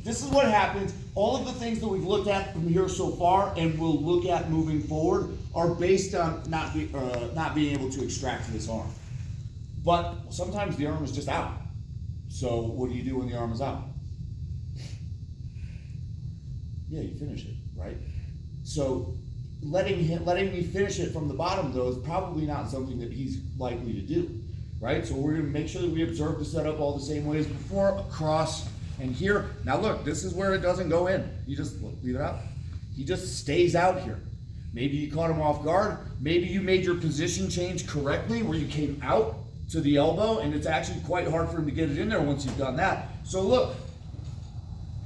this is what happens. All of the things that we've looked at from here so far and we'll look at moving forward are based on not being able to extract this arm. But sometimes the arm is just out. So what do you do when the arm is out? Yeah, you finish it, right? So letting me finish it from the bottom, though, is probably not something that he's likely to do, right? So we're going to make sure that we observe the setup all the same way as before, across and here. Now look, this is where it doesn't go in. You just leave it out. He just stays out here. Maybe you caught him off guard. Maybe you made your position change correctly where you came out to the elbow, and it's actually quite hard for him to get it in there once you've done that. So look.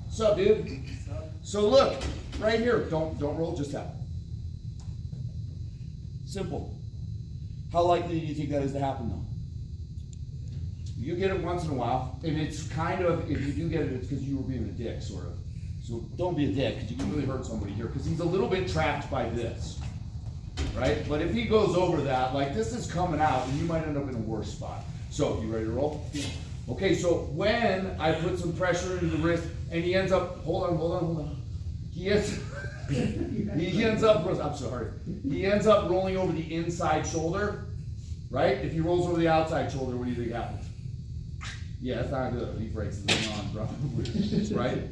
What's up, dude? So look, right here, don't roll, just tap. Simple. How likely do you think that is to happen though? You get it once in a while, and it's kind of, if you do get it, it's because you were being a dick, sort of. So don't be a dick, because you can really hurt somebody here, because he's a little bit trapped by this, right? But if he goes over that, like this is coming out, and you might end up in a worse spot. So, you ready to roll? Okay, so when I put some pressure into the wrist, and he ends up, hold on. He ends up rolling over the inside shoulder, right? If he rolls over the outside shoulder, what do you think happens? Yeah, that's not good. He breaks his arm probably, right?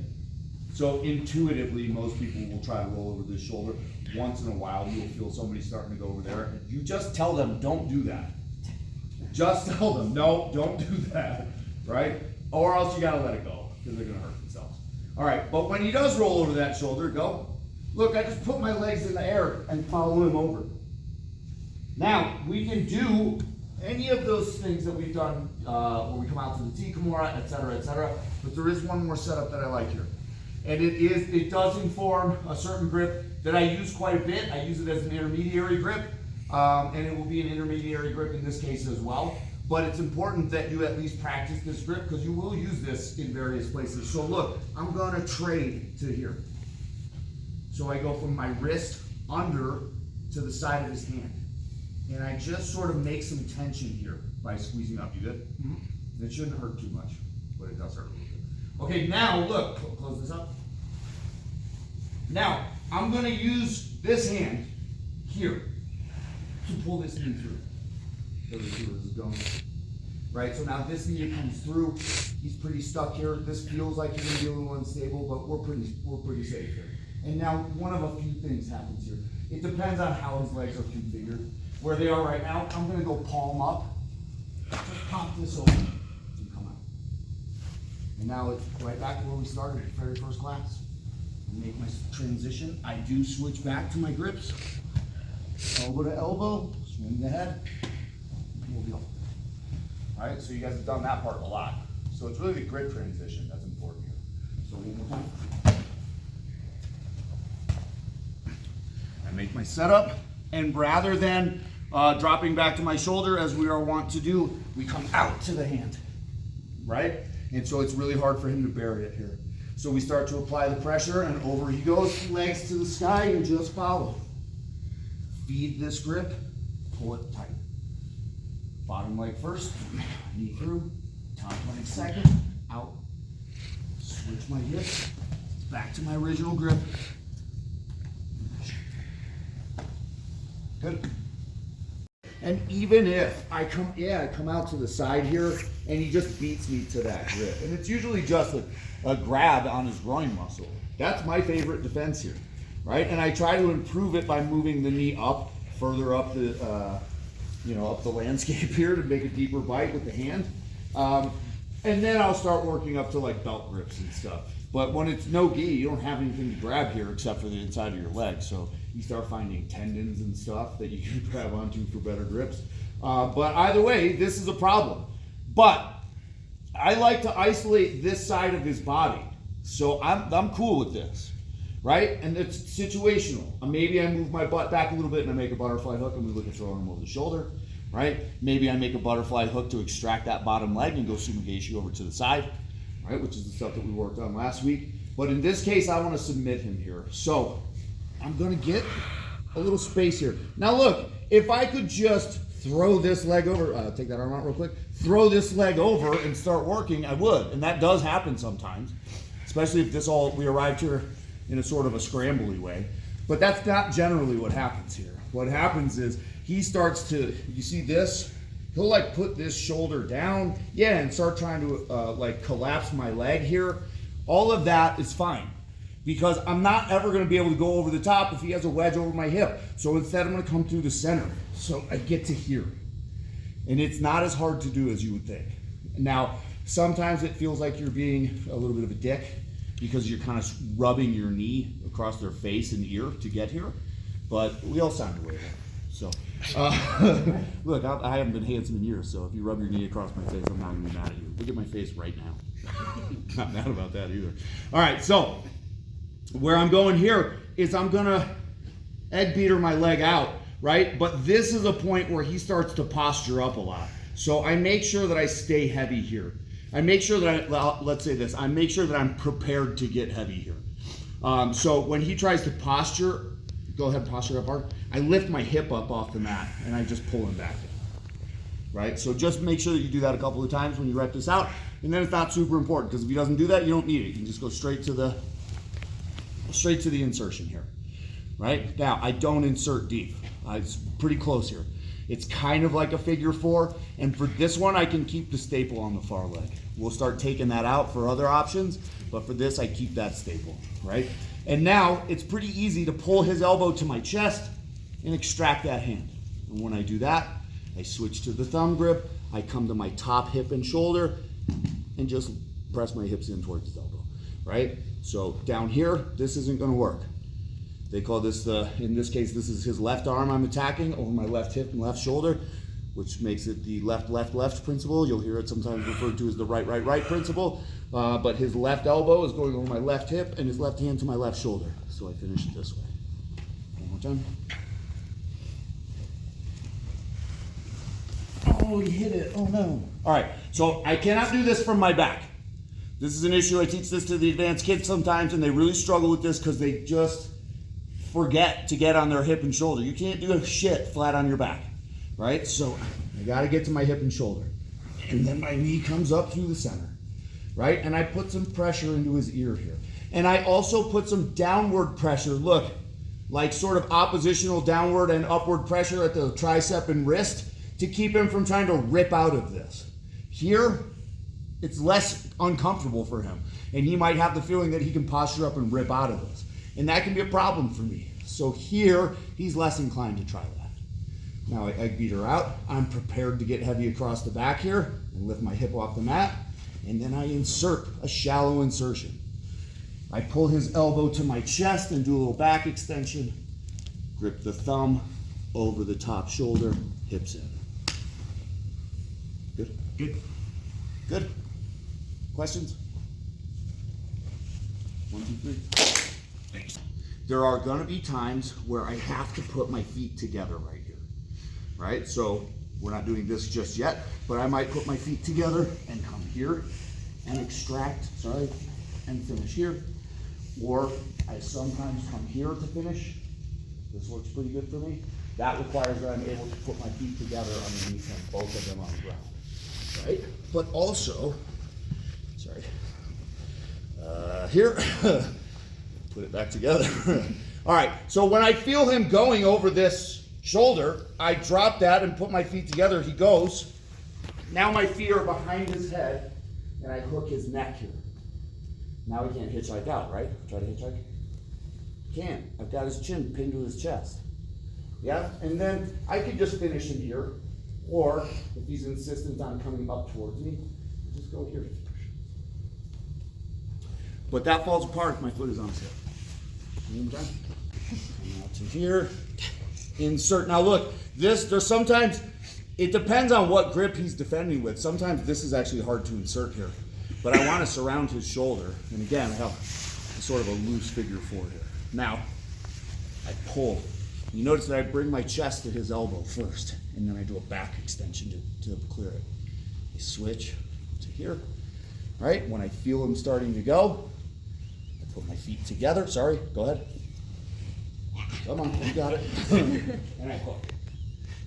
So intuitively, most people will try to roll over this shoulder. Once in a while, you'll feel somebody starting to go over there. You just tell them, don't do that. Just tell them, no, don't do that, right? Or else you gotta let it go, because they're gonna hurt themselves. All right, but when he does roll over that shoulder, go. Look, I just put my legs in the air and follow him over. Now, we can do any of those things that we've done when we come out to the T Kimura, et cetera, but there is one more setup that I like here. And it does inform a certain grip that I use quite a bit. I use it as an intermediary grip, and it will be an intermediary grip in this case as well. But it's important that you at least practice this grip because you will use this in various places. So look, I'm gonna trade to here. So I go from my wrist under to the side of his hand. And I just sort of make some tension here by squeezing up. You good? Mm-hmm. It shouldn't hurt too much, but it does hurt a little bit. Okay, now look, close this up. Now, I'm gonna use this hand here to pull this knee through. So this is going. Right, so now this knee comes through. He's pretty stuck here. This feels like he's gonna be a little unstable, but we're pretty safe here. And now one of a few things happens here. It depends on how his legs are configured. Where they are right now, I'm gonna go palm up. Just pop this over and come out. And now it's right back to where we started at the very first class. Make my transition. I do switch back to my grips. Elbow to elbow, swing the head. We'll be all right, so you guys have done that part a lot. So it's really the grip transition that's important here. So one more time. I make my setup, and rather than dropping back to my shoulder as we are wont to do, we come out to the hand, right? And so it's really hard for him to bury it here. So we start to apply the pressure, and over he goes, legs to the sky, and just follow. Feed this grip, pull it tight. Bottom leg first, knee through, top leg second, out. Switch my hips, back to my original grip. Good. And even if I come out to the side here and he just beats me to that grip, and it's usually just a grab on his groin muscle. That's my favorite defense here, right? And I try to improve it by moving the knee up, further up the, up the landscape here to make a deeper bite with the hand. And then I'll start working up to like belt grips and stuff. But when it's no gi, you don't have anything to grab here except for the inside of your leg. So you start finding tendons and stuff that you can grab onto for better grips. But either way, this is a problem. But I like to isolate this side of his body. So I'm cool with this, right? And it's situational. Maybe I move my butt back a little bit and I make a butterfly hook and we look at throwing him over the shoulder, right? Maybe I make a butterfly hook to extract that bottom leg and go sumigaishi over to the side, right? Which is the stuff that we worked on last week. But in this case, I want to submit him here. So I'm going to get a little space here. Now look, if I could just throw this leg over, take that arm out real quick, throw this leg over and start working, I would. And that does happen sometimes. especially if we arrived here in a sort of a scrambly way. But that's not generally what happens here. What happens is he starts to, you see this? He'll like put this shoulder down, yeah, and start trying to like collapse my leg here. All of that is fine because I'm not ever gonna be able to go over the top if he has a wedge over my hip. So instead I'm gonna come through the center. So I get to here. And it's not as hard to do as you would think. Now, sometimes it feels like you're being a little bit of a dick because you're kind of rubbing your knee across their face and ear to get here, but we all sound away. So, look, I haven't been handsome in years, so if you rub your knee across my face, I'm not gonna be mad at you. Look at my face right now. Not mad about that either. All right, so where I'm going here is I'm gonna egg beater my leg out, right? But this is a point where he starts to posture up a lot. So I make sure that I stay heavy here. I make sure that let's say this, I make sure that I'm prepared to get heavy here. So when he tries to posture, go ahead and posture up hard, I lift my hip up off the mat and I just pull him back down, right? So just make sure that you do that a couple of times when you rep this out, and then it's not super important because if he doesn't do that, you don't need it. You can just go straight to the insertion here, right? Now, I don't insert deep. It's pretty close here. It's kind of like a figure four, and for this one, I can keep the staple on the far leg. We'll start taking that out for other options, but for this, I keep that staple, right? And now, it's pretty easy to pull his elbow to my chest and extract that hand. And when I do that, I switch to the thumb grip, I come to my top hip and shoulder, and just press my hips in towards his elbow, right? So down here, this isn't gonna work. They call this in this case, this is his left arm I'm attacking over my left hip and left shoulder, which makes it the left principle. You'll hear it sometimes referred to as the right principle. But his left elbow is going over my left hip and his left hand to my left shoulder. So I finish it this way. One more time. Oh, he hit it, oh no. All right, so I cannot do this from my back. This is an issue, I teach this to the advanced kids sometimes and they really struggle with this because they just forget to get on their hip and shoulder. You can't do a shit flat on your back, right? So I gotta get to my hip and shoulder. And then my knee comes up through the center, right? And I put some pressure into his ear here. And I also put some downward pressure, look, like sort of oppositional downward and upward pressure at the tricep and wrist to keep him from trying to rip out of this. Here, it's less uncomfortable for him. And he might have the feeling that he can posture up and rip out of this. And that can be a problem for me. So here, he's less inclined to try that. Now I egg beat her out. I'm prepared to get heavy across the back here and lift my hip off the mat. And then I insert a shallow insertion. I pull his elbow to my chest and do a little back extension. Grip the thumb over the top shoulder, hips in. Good? Good. Good. Questions? 1, 2, 3. There are gonna be times where I have to put my feet together right here, right? So we're not doing this just yet, but I might put my feet together and come here and extract, and finish here. Or I sometimes come here to finish. This works pretty good for me. That requires that I'm able to put my feet together underneath him, both of them on the ground, right? But also, here, put it back together. All right, so when I feel him going over this shoulder, I drop that and put my feet together. He goes. Now my feet are behind his head, and I hook his neck here. Now he can't hitchhike out, right? Try to hitchhike. Can't. I've got his chin pinned to his chest. Yeah, and then I could just finish him here, or if he's insistent on coming up towards me, just go here. But that falls apart if my foot is on his hip. One more time. Come out to here. Insert. Now look, there's sometimes, it depends on what grip he's defending with. Sometimes this is actually hard to insert here. But I want to surround his shoulder. And again, I have sort of a loose figure four here. Now, I pull. You notice that I bring my chest to his elbow first, and then I do a back extension to clear it. I switch to here, right? When I feel him starting to go, I put my feet together. Go ahead. Come on, you got it. And I hook.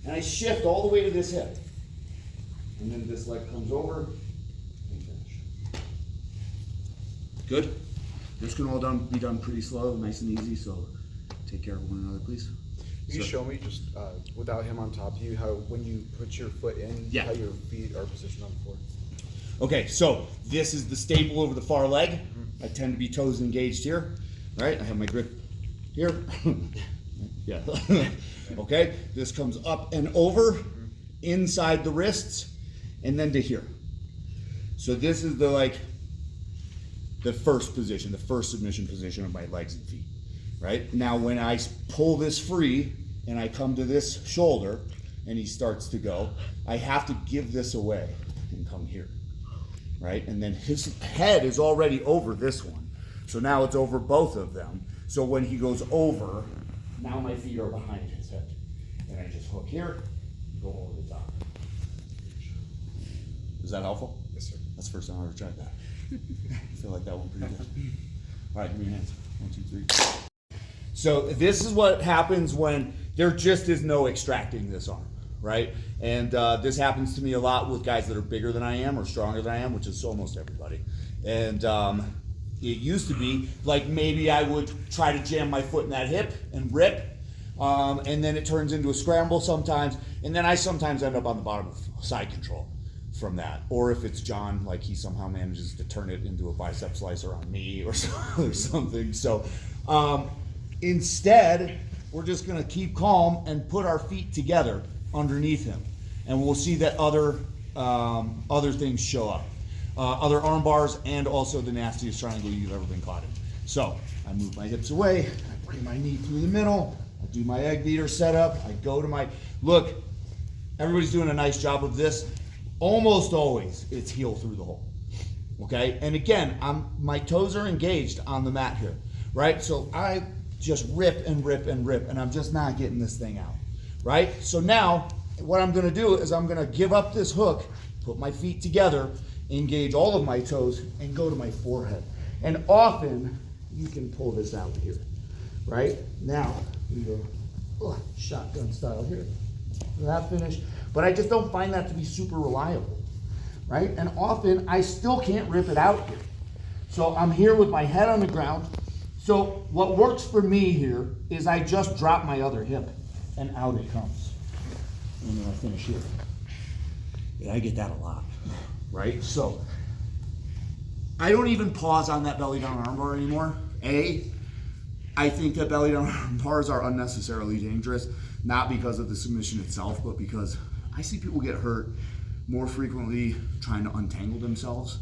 And I shift all the way to this hip. And then this leg comes over and finish. Good? This can all be done pretty slow, nice and easy, so take care of one another, please. Can you show me, just without him on top of you, how when you put your foot in, how your feet are positioned on the floor? Okay, so this is the staple over the far leg. I tend to be toes engaged here, right? I have my grip here. Yeah. Okay, this comes up and over, inside the wrists, and then to here. So this is the first position, the first submission position of my legs and feet, right? Now when I pull this free and I come to this shoulder and he starts to go, I have to give this away and come here, right? And then his head is already over this one. So now it's over both of them. So when he goes over, now my feet are behind his head. And I just hook here, go over the top. Is that helpful? Yes, sir. That's the first time I ever tried that. I feel like that one pretty good. All right, give me your hands. 1, 2, 3. So this is what happens when there just is no extracting this arm, right? And this happens to me a lot with guys that are bigger than I am or stronger than I am, which is almost everybody. And it used to be like maybe I would try to jam my foot in that hip and rip, and then it turns into a scramble sometimes, and then I sometimes end up on the bottom of side control from that. Or if it's John, like he somehow manages to turn it into a bicep slicer on me or something. So instead, we're just gonna keep calm and put our feet together underneath him. And we'll see that other things show up. Other arm bars and also the nastiest triangle you've ever been caught in. So I move my hips away, I bring my knee through the middle, I do my egg beater setup, I go to my, look, everybody's doing a nice job of this. Almost always it's heel through the hole, okay? And again, my toes are engaged on the mat here, right? So I just rip and rip and rip, and I'm just not getting this thing out, right? So now what I'm gonna do is I'm gonna give up this hook, put my feet together, engage all of my toes, and go to my forehead. And often you can pull this out here, right? Now we go shotgun style here. That finish. But I just don't find that to be super reliable, right? And often I still can't rip it out here. So I'm here with my head on the ground. So what works for me here is I just drop my other hip and out it comes. And then I finish here. Yeah, I get that a lot, right? So I don't even pause on that belly down armbar anymore. I think that belly down arm bars are unnecessarily dangerous, not because of the submission itself, but because I see people get hurt more frequently trying to untangle themselves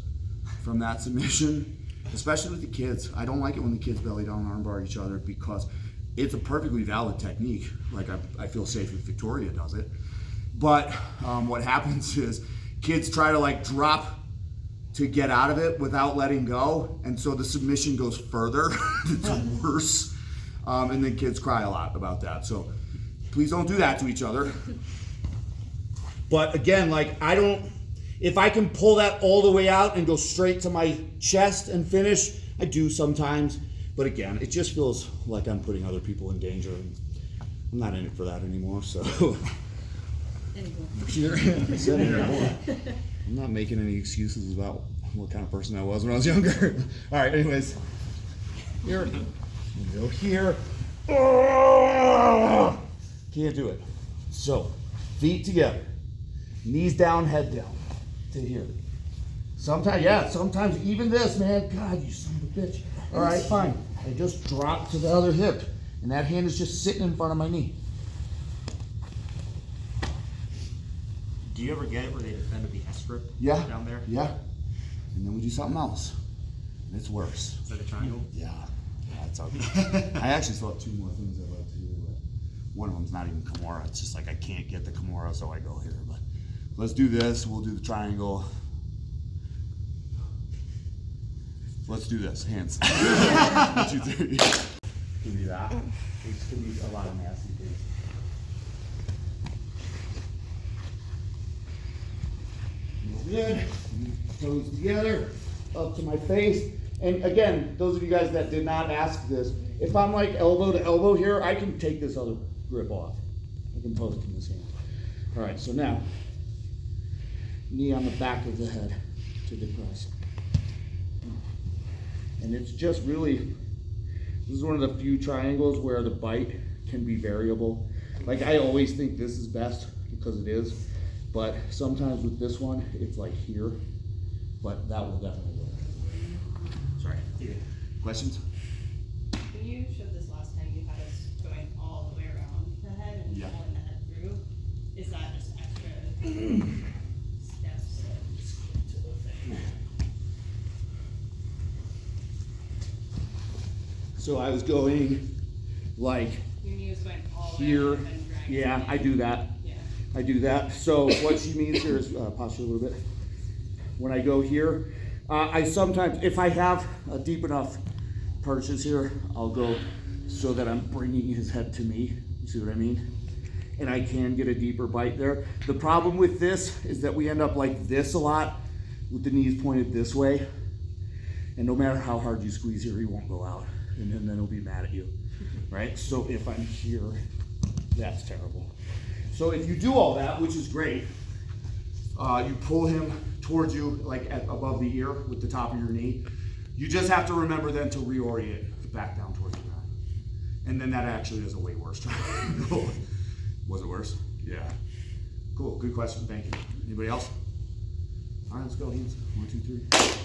from that submission, especially with the kids. I don't like it when the kids belly down arm bar each other because it's a perfectly valid technique. Like I feel safe if Victoria does it. But what happens is kids try to like drop to get out of it without letting go, and so the submission goes further. It's worse, and then kids cry a lot about that. So please don't do that to each other. But again, like if I can pull that all the way out and go straight to my chest and finish, I do sometimes. But again, it just feels like I'm putting other people in danger, and I'm not in it for that anymore. So I'm not making any excuses about what kind of person I was when I was younger. All right, anyways, here we go here. Can't do it. So feet together, knees down, head down to here. Sometimes even this, man. God, you son of a bitch. All right, fine. I just drop to the other hip, and that hand is just sitting in front of my knee. Do you ever get it where they defend the S grip down there? Yeah. And then we do something else, and it's worse. Is that a triangle? Yeah, it's ugly. I actually still have 2 more things I'd like to do. But one of them's not even Kimura. It's just like I can't get the Kimura, so I go here. But let's do this. We'll do the triangle. Let's do this. Hands. 1, 2, 3. Give me that. It's gonna be a lot of nasty things. Good. Toes together, up to my face. And again, those of you guys that did not ask this, if I'm like elbow to elbow here, I can take this other grip off. I can post in this hand. All right, so now, knee on the back of the head to depress. And it's just really, this is one of the few triangles where the bite can be variable. Like I always think this is best because it is, but sometimes with this one, it's like here, but that will definitely work. Sorry. Yeah. Questions? When you showed this last time, you had us going all the way around the head and Yeah. pulling the head through. Is that just extra steps? To the thing. So I was going like Your knee was going all the way here. around and dragging. Yeah, I do that. Yeah. I do that. So what she means here is posture a little bit. When I go here, I sometimes, if I have a deep enough purchase here, I'll go so that I'm bringing his head to me. You see what I mean? And I can get a deeper bite there. The problem with this is that we end up like this a lot with the knees pointed this way. And no matter how hard you squeeze here, he won't go out. And then he'll be mad at you, right? So if I'm here, that's terrible. So if you do all that, which is great, you pull him towards you like above the ear with the top of your knee. You just have to remember then to reorient back down towards the ground. And then that actually is a way worse triangle. Was it worse? Yeah. Cool, good question, thank you. Anybody else? All right, let's go, hands. 1, 2, 3.